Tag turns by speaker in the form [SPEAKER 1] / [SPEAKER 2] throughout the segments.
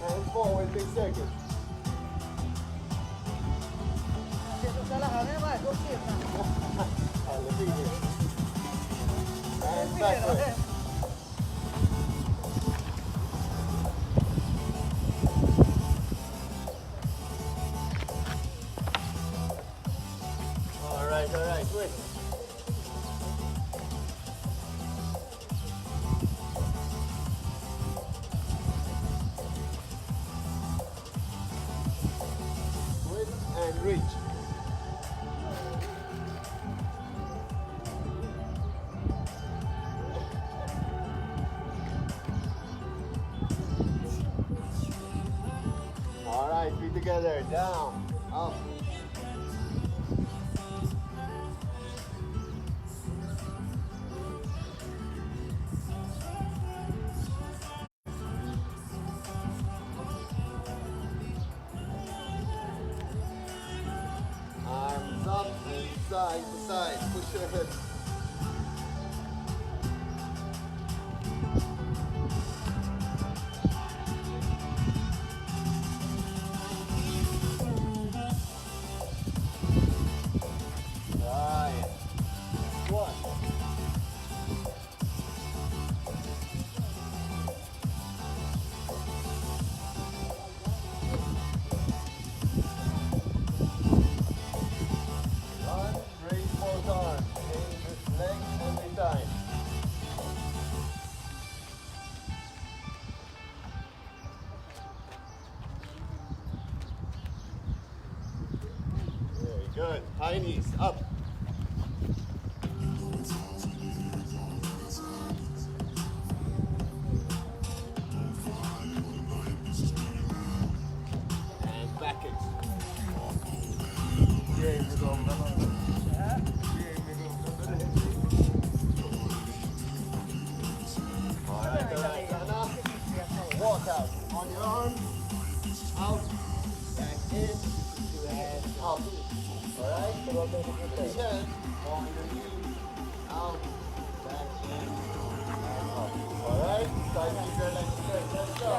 [SPEAKER 1] And forward, big circuit. And backward. All right, wait. Twist and reach. All right, feet together, down, up. Arms up and side to side. Push your hips. Right. Squat. Run, raise both arms. Change leg every time. Very good. High knees up. And back it. All right, Anna. Walk out. On your arms. Out. Back in. And up. All right? Again. On your knees. Out. Back in. And up. All right? Try to keep your legs straight. Let's go.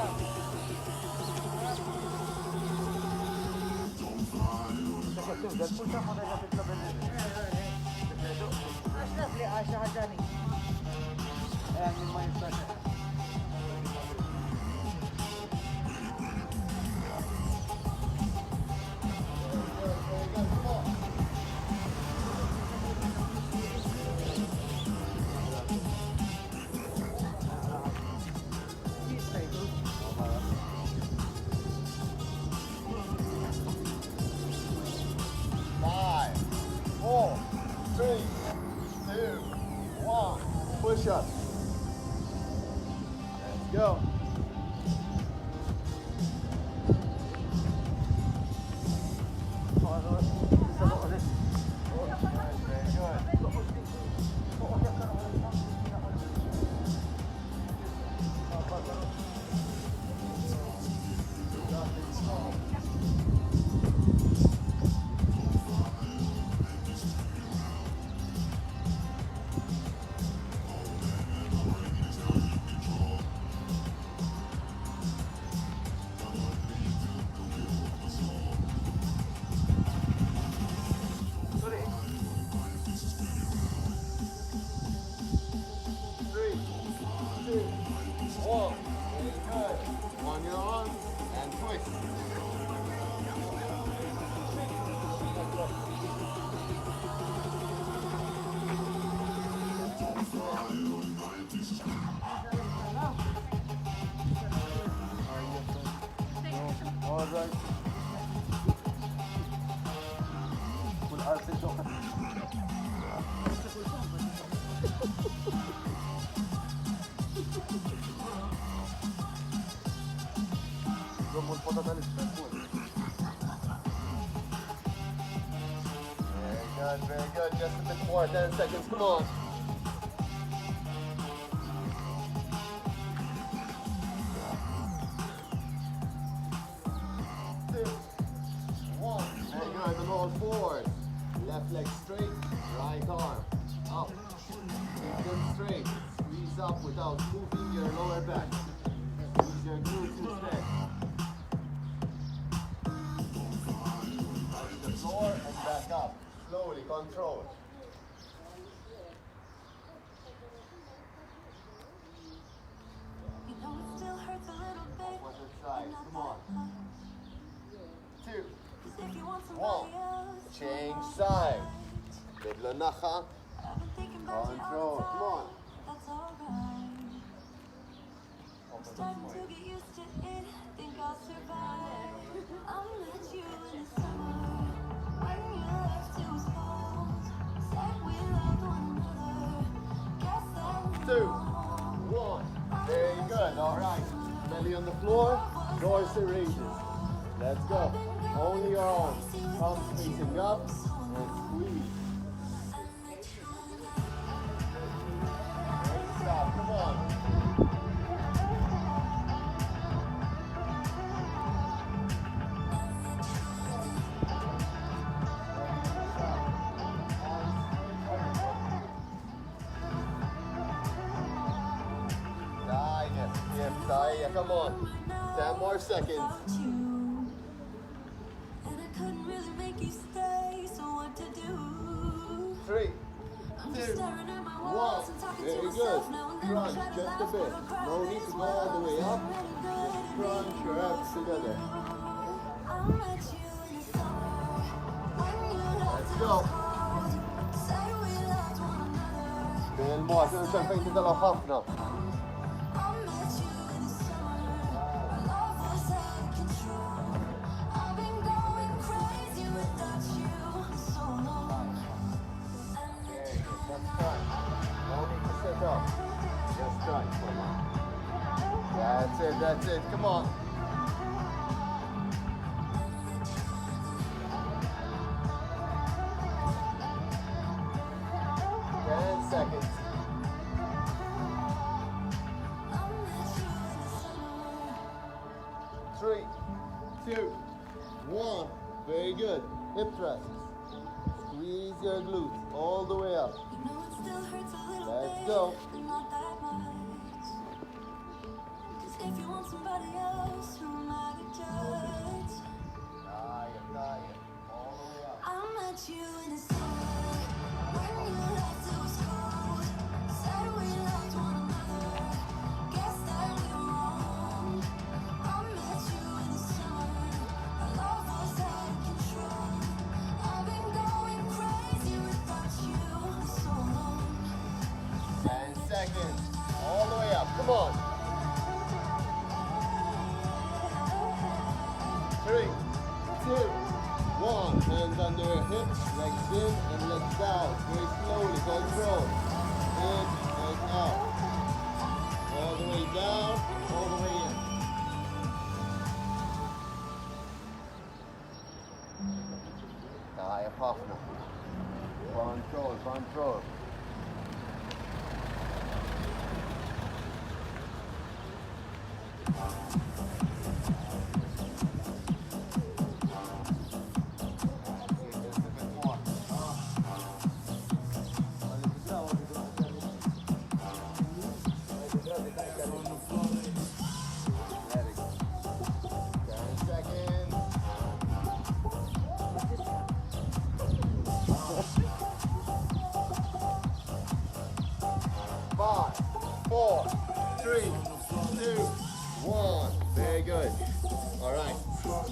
[SPEAKER 1] Five, four, three, two, one. Push up. Let's go. Three, two, one. Very good. On your arms and twist. All right. Very good. Just a bit more. 10 seconds. Come on. Two, one. Very good. And roll forward. Left leg straight. Right arm up. Keep them straight. Squeeze up without moving your lower back. Control.
[SPEAKER 2] You know it still hurts a little bit.
[SPEAKER 1] Opposite side. Come on. 2,
[SPEAKER 2] 'Cause if you want
[SPEAKER 1] 1.
[SPEAKER 2] somebody else,
[SPEAKER 1] Change sides. Little nacha.
[SPEAKER 2] I've been thinking about you
[SPEAKER 1] Control.
[SPEAKER 2] all the
[SPEAKER 1] Come
[SPEAKER 2] time.
[SPEAKER 1] on.
[SPEAKER 2] That's alright. I'm starting to get used to it. Think I'll survive. I met you in the summer when you left. It was cold. Said we loved one another. Guess that was
[SPEAKER 1] 2,
[SPEAKER 2] wrong.
[SPEAKER 1] 1. Very good. All right. Belly on the floor. Doors to raises. Let's go. Only your arms. Palms facing up and squeeze. Great stop. Come on. Come on. 10 more seconds.
[SPEAKER 2] And I couldn't really make you stay, so what to do?
[SPEAKER 1] 3,
[SPEAKER 2] I'm
[SPEAKER 1] 2,
[SPEAKER 2] just staring at my
[SPEAKER 1] 1.
[SPEAKER 2] walls and talking to
[SPEAKER 1] Very good.
[SPEAKER 2] myself now and then. I
[SPEAKER 1] Crunch
[SPEAKER 2] try to
[SPEAKER 1] just a
[SPEAKER 2] laugh,
[SPEAKER 1] bit.
[SPEAKER 2] but I cry
[SPEAKER 1] No
[SPEAKER 2] when
[SPEAKER 1] need
[SPEAKER 2] it's
[SPEAKER 1] to go all the way
[SPEAKER 2] well.
[SPEAKER 1] up.
[SPEAKER 2] It's already good
[SPEAKER 1] Just
[SPEAKER 2] and
[SPEAKER 1] crunch your abs together.
[SPEAKER 2] I met you in the summer when you left.
[SPEAKER 1] Let's
[SPEAKER 2] It
[SPEAKER 1] go.
[SPEAKER 2] was cold. Said we loved one another.
[SPEAKER 1] بالمو عشان شايفين تطلعوا خفنا.
[SPEAKER 2] I met you in the summer. Our love was out of control. I've been going crazy without you so long.
[SPEAKER 1] Very good. Just crunch. No need to sit up. Just crunch. Come on. That's it. That's it. Come on. Seconds. Three, 2, 1. Very good. Hip thrusts. Squeeze your glutes all the way up.
[SPEAKER 2] You know it still hurts a little
[SPEAKER 1] Let's
[SPEAKER 2] bit,
[SPEAKER 1] go.
[SPEAKER 2] but not that much. 'Cause if you want somebody else, who am I to judge?
[SPEAKER 1] Diet. All the way up.
[SPEAKER 2] I met you in the summer when you left. It was cold. Said we loved one another. Guess that we were wrong. I met you in the summer. Our love was out of control. I've been going crazy without you so long.
[SPEAKER 1] 10 seconds. All the way up. Come on. 3, 2, 1. Hands under your hips, legs in and legs out. Very slowly. Control. In and out. All the way down, all the way in. Dive off now. Control, control. Five, 4, 3, 2, 1. Very good. All right.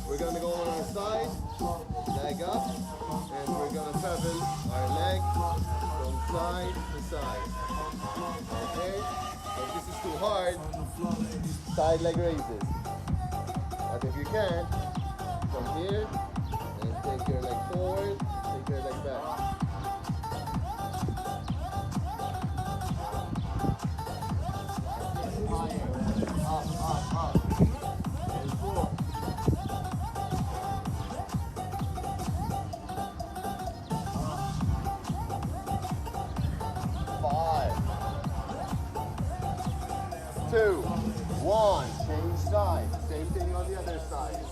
[SPEAKER 1] We're going to go on our side, leg up, and we're going to travel our leg from side to side. Okay? If this is too hard, side leg raises. But if you can, from here, and take your leg forward, take your leg back. Up. And 4. 5, 2, 1. Change sides. Same thing on the other side.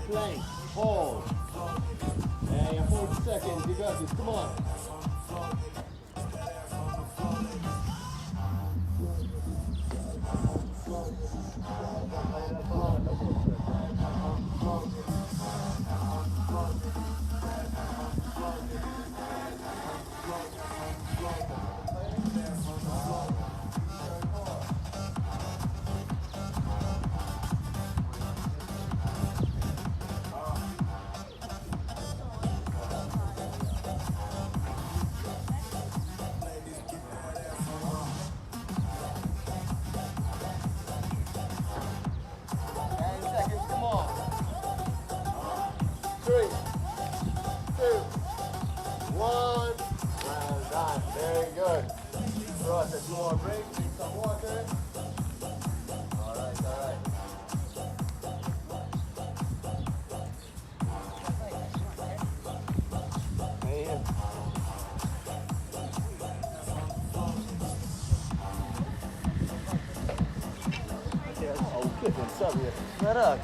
[SPEAKER 1] plank. Hold. And you hold 40 seconds. You got this. Come on. Very good. Process, 2 more breaks, drink some water. Alright, alright. Man. Oh, kidding, sorry. Let up.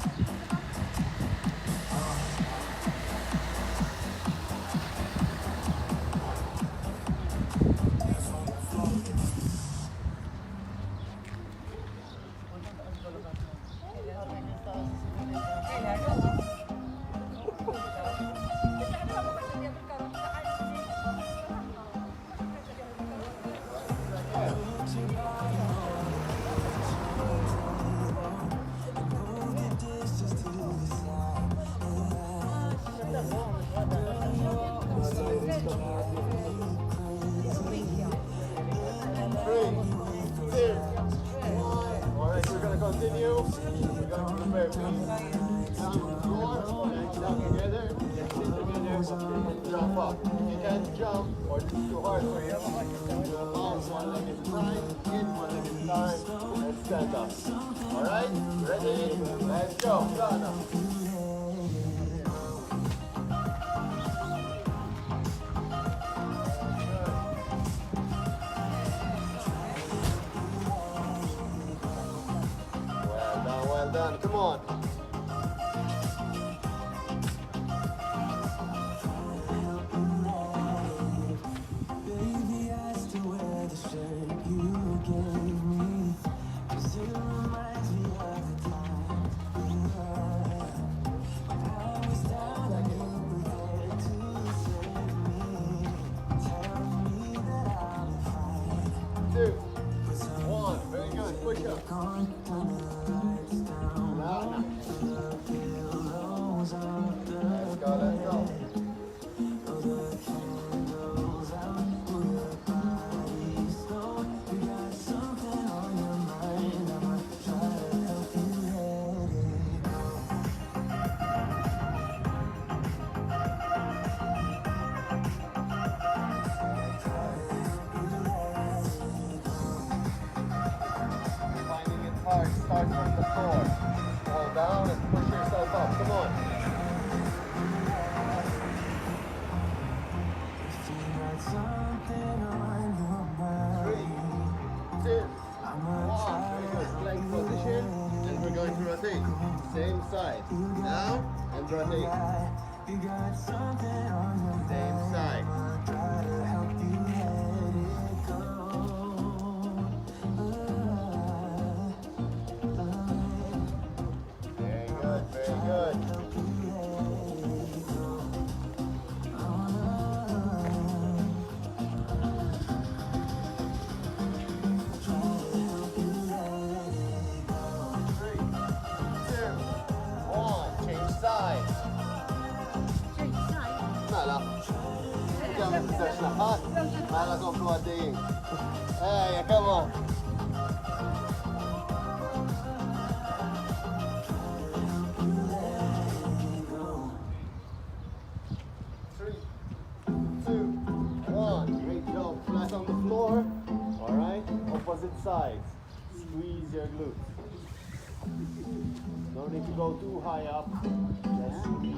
[SPEAKER 1] Alright, we're gonna continue. We're gonna prepare feet down on the floor, legs down together, and sit together and jump up. If you can't jump or it's too hard for you, do a bounce 1 leg at a time, in 1 leg at a time, and stand up. Alright? Ready? Let's go. Done. Well done, come on.
[SPEAKER 3] Baby, I still wear the shirt you gave me, 'cause it reminds me of the time when I was down and you were there to save me, tell me that I'll be fine.
[SPEAKER 1] 2, 1, very good, push up.
[SPEAKER 3] Gone, turn the lights down,
[SPEAKER 1] Loud enough.
[SPEAKER 3] the pillows up the
[SPEAKER 1] Let's go, let's go.
[SPEAKER 3] Throw the candles out, pull your body slow. You got something on your mind, I'ma try to help you let it go.
[SPEAKER 1] Finding it hard, start from the floor. Fall down and push yourself up. Come on.
[SPEAKER 3] If you got something on your
[SPEAKER 1] 3,
[SPEAKER 3] mind,
[SPEAKER 1] 2,
[SPEAKER 3] I'ma
[SPEAKER 1] 1.
[SPEAKER 3] try
[SPEAKER 1] Very
[SPEAKER 3] to
[SPEAKER 1] good. Plank position. And we're going to rotate. Same side. Down and rotate.
[SPEAKER 3] You got something on your mind,
[SPEAKER 1] Same side.
[SPEAKER 3] I'ma try to help you let it go.
[SPEAKER 1] Very good, very good. Three, two, one. Change sides. Mela. Come in position. Hot. Mela kom från dig. Hey, come on. Three, two, one. Great job. Flat on the floor. All right. Opposite sides. Squeeze your glutes. No need to go too high up. Just squeeze.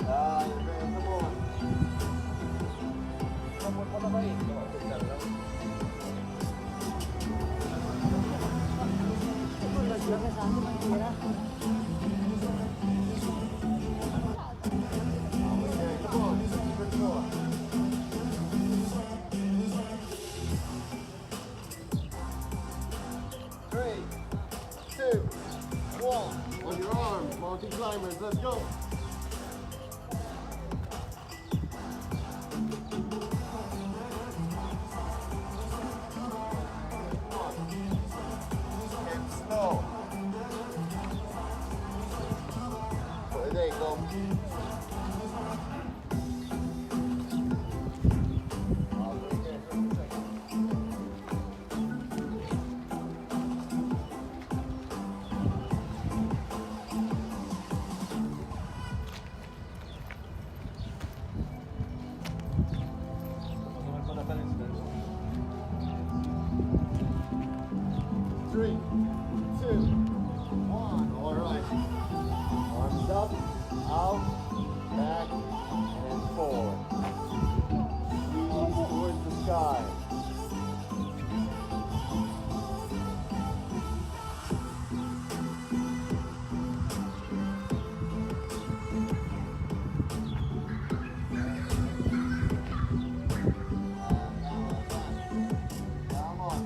[SPEAKER 1] Ah, you're very, come on. Come on, just a bit more. 3, 2, 1. On your arms, mountain climbers, let's go. Hips slow. There you go. Three, two, one. All right. Arms up, out, back, and forward. Squeeze towards the sky. Come on.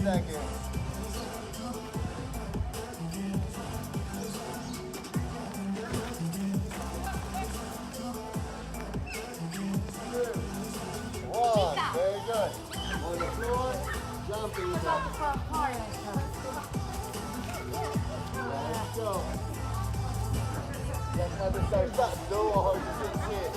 [SPEAKER 1] Seconds. One. Very good. On the floor, jumping jacks. Let's go. Let's have the side back. No hard to sit.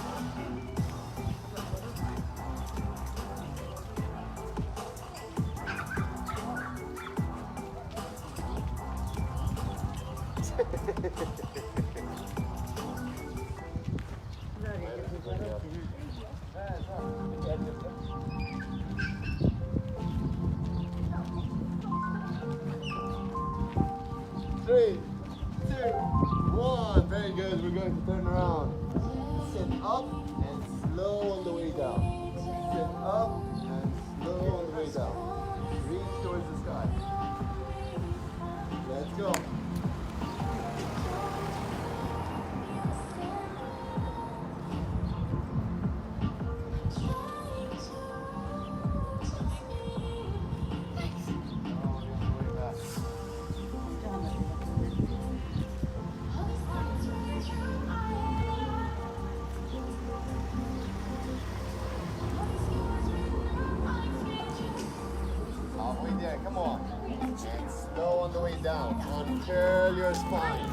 [SPEAKER 1] Three, two, one. Very good. We're going to turn around. Sit up and slow on the way down. Sit up and slow on the way down. Reach towards the sky. Let's go. Halfway there, come on. And slow on the way down. Uncurl your spine.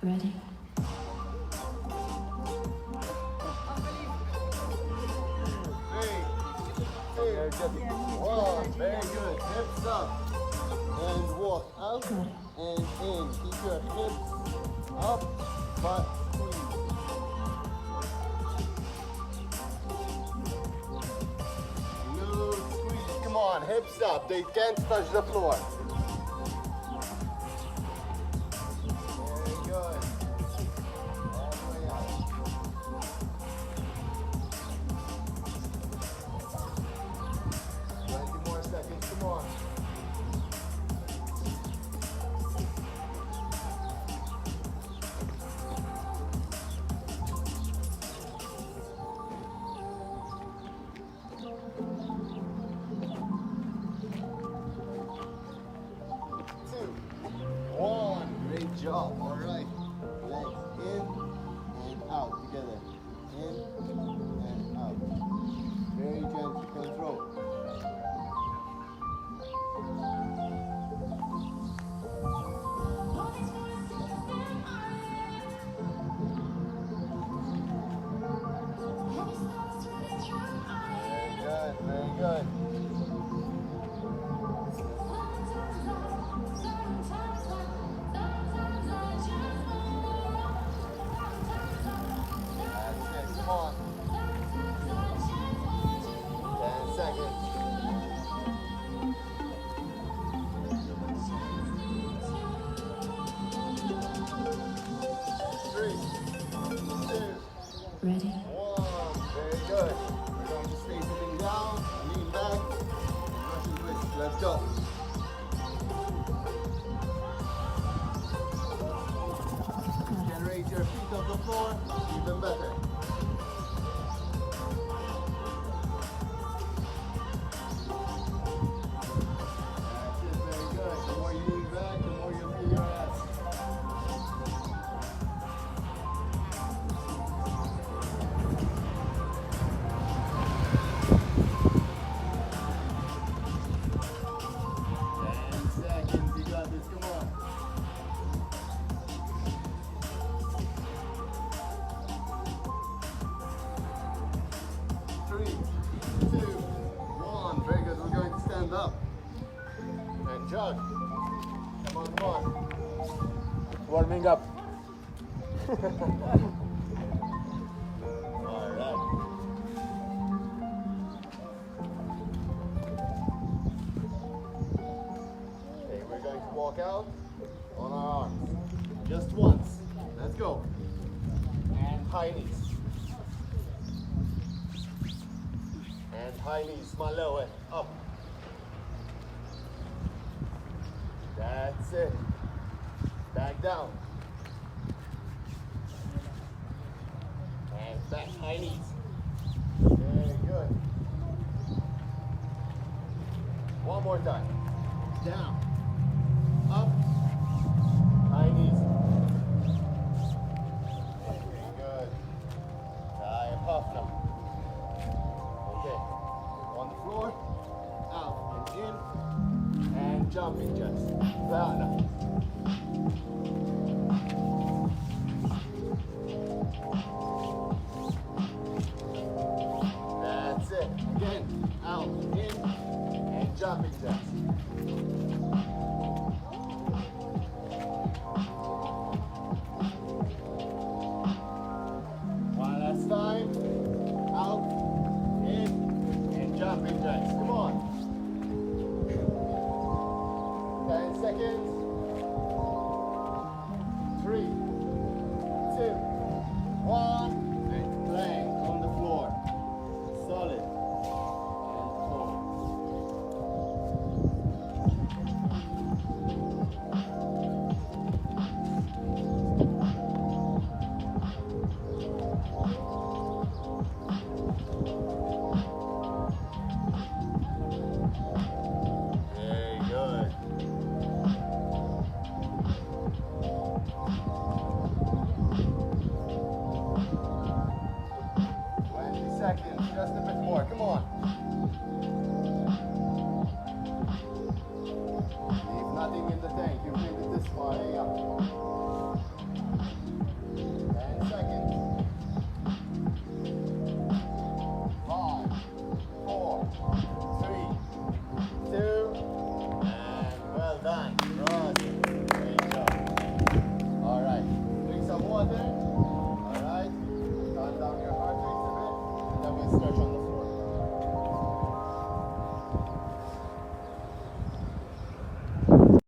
[SPEAKER 2] Ready?
[SPEAKER 1] Three, two, one. Very good. Hips up. And walk out and in. Keep your hips up, but squeeze. Loose squeeze. Come on, hips up. They can't touch the floor. Very good. All the way out. 20 more seconds. Come on. Two, one. Great job. All right. Legs in and out together. In and out. Very gentle control. Very good. Very good. Even better. That's it, very good. The more you lean back, the more you'll feel your ass. You got this, come on. Three, two, one. Very good. We're going to stand up and jog. Come on, come on.
[SPEAKER 4] Warming up.
[SPEAKER 1] All right. Okay, we're going to walk out on our arms. Just once. Let's go. And high knees. And high knees, my lower, up. That's it. Back down. And back, high knees. Very good. One more time. Down. Up. High knees. Very good. Tie a puff now. Okay. On the floor. Out and in. And jumping jacks. Down now. That's it. Again, out, in, and jumping jacks. One last time. Out, in, and jumping jacks. Come on. 10 seconds. 3, 2, 1. And plank on the floor. Solid. And forward. Very good. 20 seconds, just a bit.